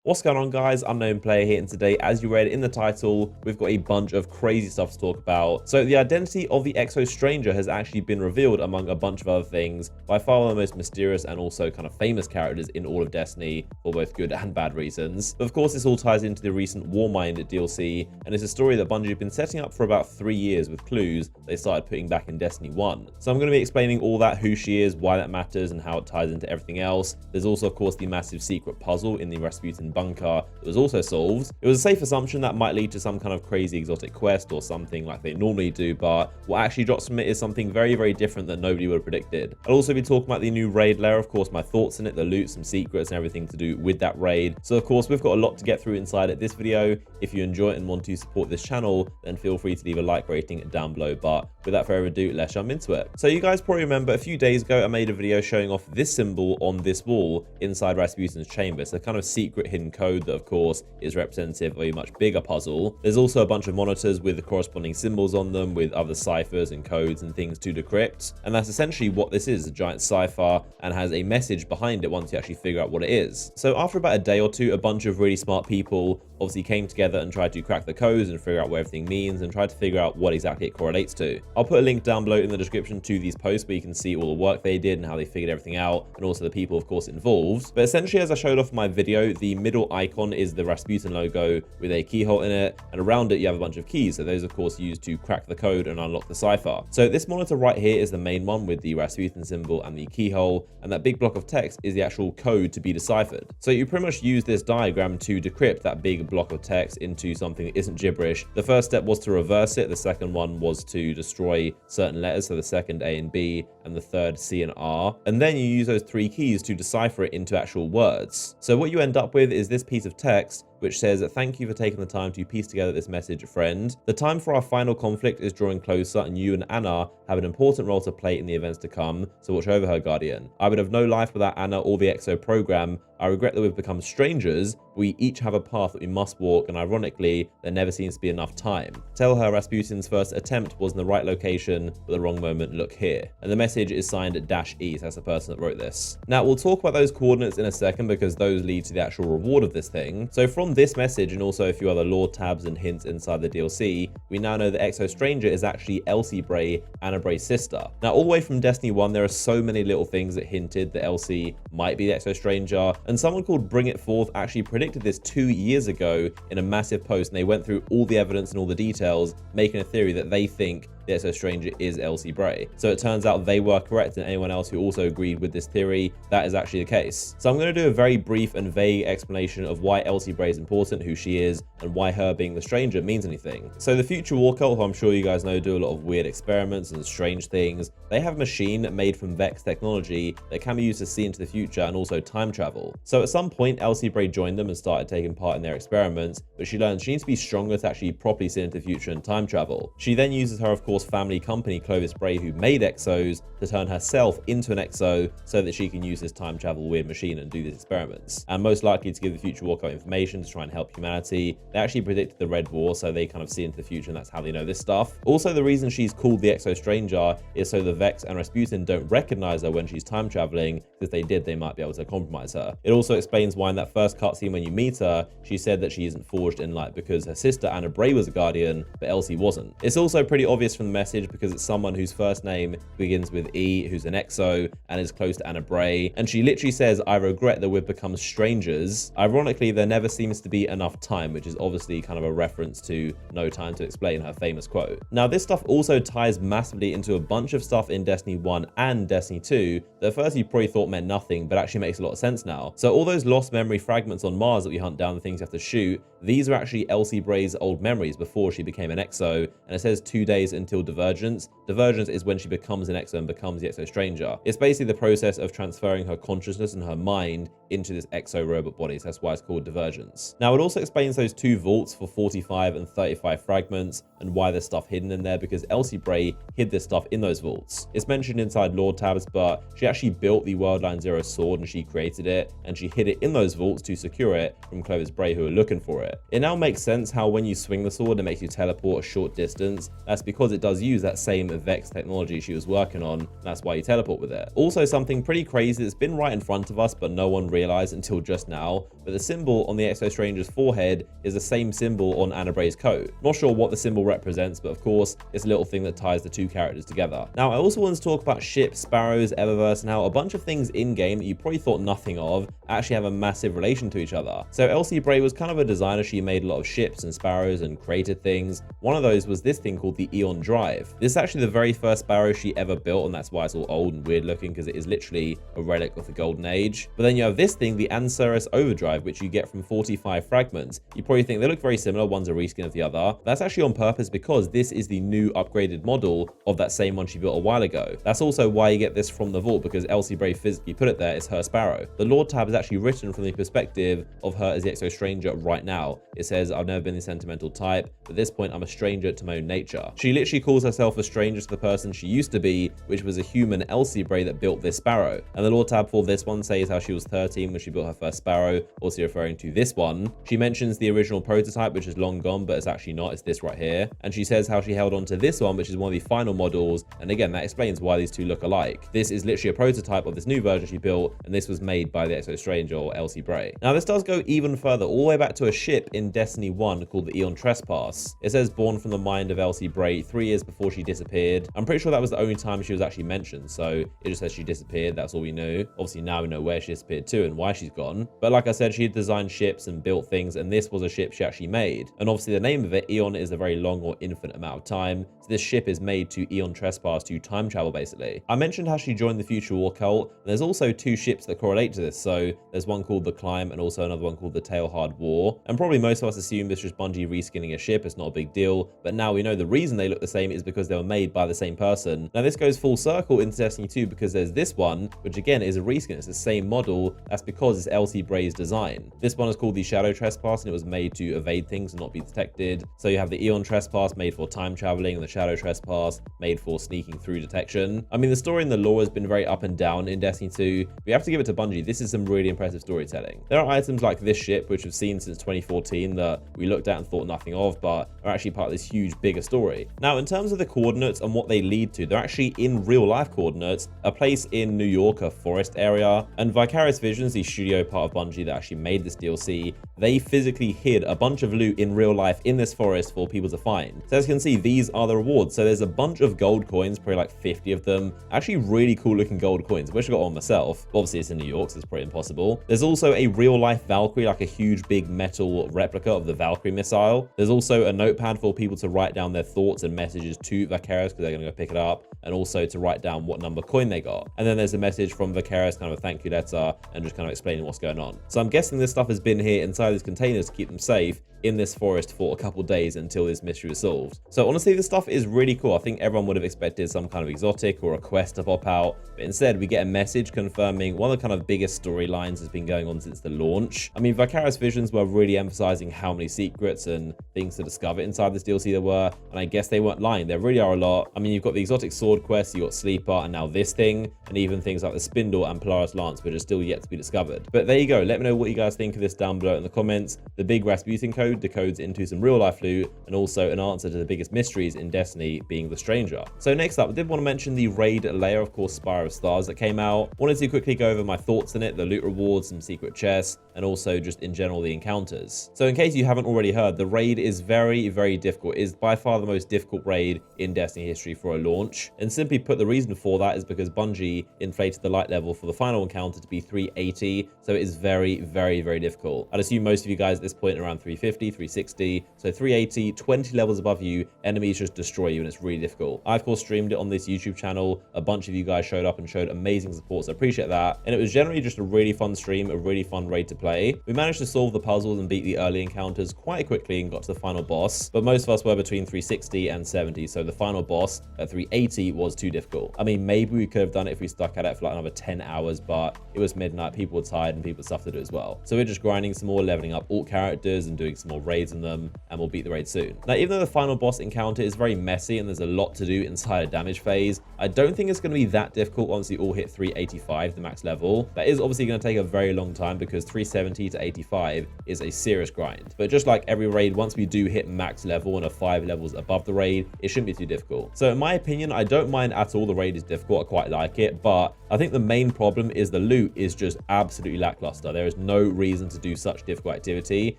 What's going on, guys? Unknown Player here, and today, as you read in the title, we've got a bunch of crazy stuff to talk about. So the identity of the EXO Stranger has actually been revealed, among a bunch of other things, by far one of the most mysterious and also kind of famous characters in all of Destiny, for both good and bad reasons. But of course, this all ties into the recent Warmind DLC, and it's a story that Bungie have been setting up for about 3 years with clues they started putting back in Destiny 1. So I'm going to be explaining all that, who she is, why that matters, and how it ties into everything else. There's also, of course, the massive secret puzzle in the Rasputin bunker that was also solved. It was a safe assumption that might lead to some kind of crazy exotic quest or something like they normally do, but what actually drops from it is something very, very different that nobody would have predicted. I'll also be talking about the new raid lair, of course, my thoughts in it, the loot, some secrets, and everything to do with that raid. So of course, we've got a lot to get through inside at this video. If you enjoy it and want to support this channel, then feel free to leave a like rating down below. But without further ado, let's jump into it. So you guys probably remember a few days ago, I made a video showing off this symbol on this wall inside Rasputin's chamber. It's a kind of secret hidden code that, of course, is representative of a much bigger puzzle. There's also a bunch of monitors with the corresponding symbols on them with other ciphers and codes and things to decrypt. And that's essentially what this is, a giant cipher, and has a message behind it once you actually figure out what it is. So after about a day or two, a bunch of really smart people obviously came together and tried to crack the codes and figure out what everything means and tried to figure out what exactly it correlates to. I'll put a link down below in the description to these posts where you can see all the work they did and how they figured everything out, and also the people, of course, involved. But essentially, as I showed off in my video, the middle icon is the Rasputin logo with a keyhole in it, and around it you have a bunch of keys. So those, of course, used to crack the code and unlock the cipher. So this monitor right here is the main one with the Rasputin symbol and the keyhole, and that big block of text is the actual code to be deciphered. So you pretty much use this diagram to decrypt that big block of text into something that isn't gibberish. The first step was to reverse it. The second one was to destroy certain letters, so the second A and B, and the third C and R. And then you use those 3 keys to decipher it into actual words. So what you end up with is this piece of text which says, "Thank you for taking the time to piece together this message, friend. The time for our final conflict is drawing closer, and you and Anna have an important role to play in the events to come, so watch over her, Guardian. I would have no life without Anna or the EXO program. I regret that we've become strangers. We each have a path that we must walk, and ironically, there never seems to be enough time. Tell her Rasputin's first attempt was in the right location, but the wrong moment, look here." And the message is signed -E, so that's the person that wrote this. Now, we'll talk about those coordinates in a second because those lead to the actual reward of this thing. So from this message and also a few other lore tabs and hints inside the DLC, we now know that EXO Stranger is actually Elsie Bray, Anna Bray's sister. Now, all the way from Destiny 1, there are so many little things that hinted that Elsie might be the EXO Stranger, and someone called Bring It Forth actually predicted this 2 years ago in a massive post, and they went through all the evidence and all the details, making a theory that they think the EXO Stranger is Elsie Bray. So it turns out they were correct, and anyone else who also agreed with this theory, that is actually the case. So I'm going to do a very brief and vague explanation of why Elsie Bray is important, who she is, and why her being the Stranger means anything. So the Future War Cult, who I'm sure you guys know do a lot of weird experiments and strange things, they have a machine made from Vex technology that can be used to see into the future and also time travel. So at some point, Elsie Bray joined them and started taking part in their experiments, but she learned she needs to be stronger to actually properly see into the future and time travel. She then uses her, of course, family company Clovis Bray, who made EXOs, to turn herself into an EXO so that she can use this time travel weird machine and do these experiments. And most likely to give the Future War Cult information to try and help humanity. They actually predicted the Red War, so they kind of see into the future, and that's how they know this stuff. Also, the reason she's called the EXO Stranger is so the Vex and Rasputin don't recognize her when she's time traveling, because if they did, they might be able to compromise her. It also explains why in that first cutscene when you meet her, she said that she isn't forged in light because her sister Anna Bray was a Guardian, but Elsie wasn't. It's also pretty obvious from the message because it's someone whose first name begins with E, who's an EXO and is close to Anna Bray, and she literally says, "I regret that we've become strangers." Ironically, there never seems to be enough time, which is obviously kind of a reference to No Time to Explain, her famous quote. Now, this stuff also ties massively into a bunch of stuff in Destiny 1 and Destiny 2 that at first you probably thought meant nothing, but actually makes a lot of sense now. So all those lost memory fragments on Mars that we hunt down, the things you have to shoot, these are actually Elsie Bray's old memories before she became an EXO, and it says 2 days until Divergence. Divergence is when she becomes an EXO and becomes the EXO Stranger. It's basically the process of transferring her consciousness and her mind into this EXO robot body, so that's why it's called Divergence. Now, it also explains those 2 vaults for 45 and 35 fragments and why there's stuff hidden in there, because Elsie Bray hid this stuff in those vaults. It's mentioned inside lore tabs, but she actually built the Worldline Zero sword and she created it, and she hid it in those vaults to secure it from Clovis Bray, who are looking for it. it. It now makes sense how when you swing the sword, it makes you teleport a short distance. That's because it does use that same Vex technology she was working on, and that's why you teleport with it. Also, something pretty crazy that's been right in front of us, but no one realized until just now, but the symbol on the EXO Stranger's forehead is the same symbol on Anabray's coat. Not sure what the symbol represents, but of course, it's a little thing that ties the two characters together. Now, I also want to talk about ships, sparrows, Eververse, and how a bunch of things in-game that you probably thought nothing of actually have a massive relation to each other. So Elsie Bray was kind of a designer. She made a lot of ships and sparrows and created things. One of those was this thing called the Eon Drive. This is actually the very first sparrow she ever built, and that's why it's all old and weird looking, because it is literally a relic of the Golden Age. But then you have this thing, the Anceres Overdrive, which you get from 45 fragments. You probably think they look very similar, one's a reskin of the other. That's actually on purpose because this is the new upgraded model of that same one she built a while ago. That's also why you get this from the vault, because Elsie Bray physically put it there. It's her sparrow. The Lord tab is actually written from the perspective of her as the EXO Stranger right now. It says, "I've never been the sentimental type. At this point, I'm a stranger to my own nature." She literally calls herself a stranger to the person she used to be, which was a human Elsie Bray that built this sparrow. And the Lord tab for this one says how she was 13 when she built her first sparrow, also referring to this one. She mentions the original prototype, which is long gone, but it's actually not. It's this right here. And she says how she held on to this one, which is one of the final models. And again, that explains why these two look alike. This is literally a prototype of this new version she built, and this was made by the EXO Stranger or Elsie Bray. Now, this does go even further, all the way back to a ship in Destiny 1 called the Eon Trespass. It says born from the mind of Elsie Bray 3 years before she disappeared. I'm pretty sure that was the only time she was actually mentioned, so it just says she disappeared. That's all we knew. Obviously, now we know where she disappeared to and why she's gone. But like I said, she had designed ships and built things, and this was a ship she actually made. And obviously, the name of it, Eon, is a very long or infinite amount of time. So this ship is made to Eon Trespass, to time travel, basically. I mentioned how she joined the Future War cult, and there's also two ships that correlate to this. So there's one called the Climb and also another one called the Tailhard War. And probably most of us assume this is just Bungie reskinning a ship. It's not a big deal. But now we know the reason they look the same is because they were made by the same person. Now this goes full circle into Destiny 2 because there's this one, which again is a reskin. It's the same model. That's because it's Elsie Bray's design. This one is called the Shadow Trespass, and it was made to evade things and not be detected. So you have the Eon Trespass made for time traveling and the Shadow Trespass made for sneaking through detection. I mean, the story and the lore has been very up and down in Destiny 2. We have to give it to Bungie. This is some really impressive storytelling. There are items like this ship, which we've seen since 2014, that we looked at and thought nothing of, but are actually part of this huge, bigger story. Now, in terms of the coordinates and what they lead to, they're actually in real life coordinates, a place in New York, a forest area, and Vicarious Visions, the studio part of Bungie that actually made this DLC, they physically hid a bunch of loot in real life in this forest for people to find. So as you can see, these are the rewards. So there's a bunch of gold coins, probably like 50 of them. Actually really cool looking gold coins. Wish I got one myself. Obviously it's in New York, so it's pretty impossible. There's also a real life Valkyrie, like a huge big metal replica of the Valkyrie missile. There's also a notepad for people to write down their thoughts and messages to Vicarious because they're going to go pick it up, and also to write down what number coin they got. And then there's a message from Vicarious, kind of a thank you letter, and just kind of explaining what's going on. So I'm guessing this stuff has been here inside these containers to keep them safe in this forest for a couple days until this mystery is solved. So honestly, this stuff is really cool. I think everyone would have expected some kind of exotic or a quest to pop out, but instead we get a message confirming one of the kind of biggest storylines that's been going on since the launch. I mean, Vicarious Visions were really emphasizing how many secrets and things to discover inside this DLC there were, and I guess they weren't lying. There really are a lot. I mean, you've got the exotic sword quest, you got Sleeper, and now this thing, and even things like the Spindle and Polaris Lance, which are still yet to be discovered. But there you go. Let me know what you guys think of this down below in the comments. The big Rasputin Code decodes into some real life loot, and also an answer to the biggest mysteries in Destiny, being the Stranger. So next up, I did want to mention the raid layer, of course, Spire of Stars, that came out. Wanted to quickly go over my thoughts on it, the loot rewards, some secret chests, and also just in general the encounters. So in case you haven't already heard, the raid is very, very difficult. It is by far the most difficult raid in Destiny history for a launch. And simply put, the reason for that is because Bungie inflated the light level for the final encounter to be 380. So it is very, very, very difficult. I'd assume most of you guys at this point are around 350, 360. So 380, 20 levels above you, enemies just destroy you, and it's really difficult. I, of course, streamed it on this YouTube channel. A bunch of you guys showed up and showed amazing support, so I appreciate that. And it was generally just a really fun stream, a really fun raid to play. We managed to solve the puzzles and beat the early encounters quite quickly and got to the final boss, but most of us were between 360 and 70, so the final boss at 380 was too difficult. I mean, maybe we could have done it if we stuck at it for like another 10 hours, but it was midnight, people were tired, and people had stuff to do as well. So we're just grinding some more, leveling up alt characters and doing some more raids in them, and we'll beat the raid soon. Now, even though the final boss encounter is very messy and there's a lot to do inside a damage phase, I don't think it's going to be that difficult once you all hit 385, the max level. That is obviously going to take a very long time because 370 to 85 is a serious grind. But just like every raid, once we do hit max level and are 5 levels above the raid, it shouldn't be too difficult. So in my opinion, I don't mind at all the raid is difficult. I quite like it, but I think the main problem is the loot is just absolutely lackluster. There is no reason to do such difficult activity,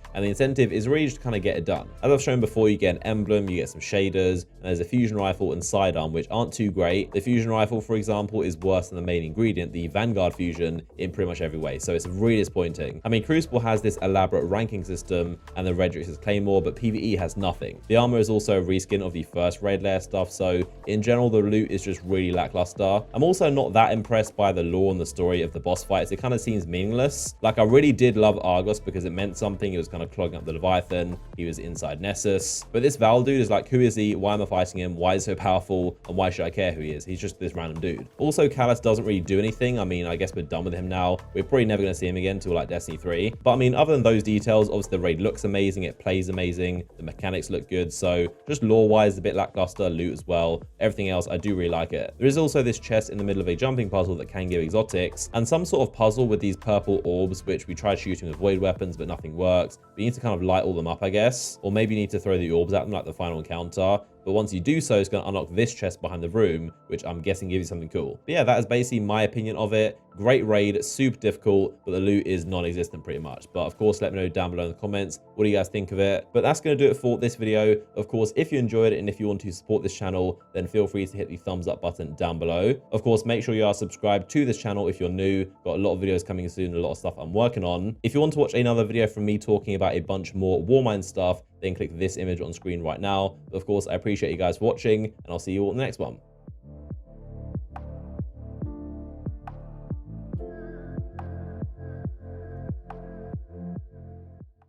and the incentive is really just to kind of get it done. As I've shown before, you get an emblem, you get some shaders, and there's a fusion rifle and sidearm, which aren't too great. The fusion rifle, for example, is worse than the main ingredient, the Vanguard fusion, in pretty much every way, so it's really disappointing. I mean, Crucible has this elaborate ranking system, and the Redrix's Claymore, but PvE has nothing. The armor is also a reskin of the first raid layer stuff, so in general, the loot is just really lackluster. I'm also not that impressed by the lore and the story of the boss fights. It kind of seems meaningless. Like, I really did love Argos because it meant something. It was kind of clogging up the Leviathan. He was inside Nessus. But this Val dude is like, who is he? Why am I fighting him? Why is he so powerful? And why should I care who he is? He's just this random dude. Also, Callus doesn't really do anything. I mean, I guess we're done with him now. We're probably never going to see him again until like Destiny 3. But I mean, other than those details, obviously the raid looks amazing. It plays amazing. The mechanics look good. So just lore-wise, a bit lackluster. Loot as well. Everything else, I do really like it. There is also this chest in the middle of a jumping puzzle that can give exotics, and some sort of puzzle with these purple orbs, which we tried shooting with void weapons, but nothing works. We need to kind of light all them up, I guess. Or maybe you need to throw the orbs at them like the final encounter. But once you do so, it's going to unlock this chest behind the room, which I'm guessing gives you something cool. But yeah, that is basically my opinion of it. Great raid, super difficult, but the loot is non-existent pretty much. But of course, let me know down below in the comments, what do you guys think of it? But that's going to do it for this video. Of course, if you enjoyed it and if you want to support this channel, then feel free to hit the thumbs up button down below. Of course, make sure you are subscribed to this channel if you're new. Got a lot of videos coming soon, a lot of stuff I'm working on. If you want to watch another video from me talking about a bunch more Warmind stuff, then click this image on screen right now. But of course, I appreciate you guys watching, and I'll see you all in the next one.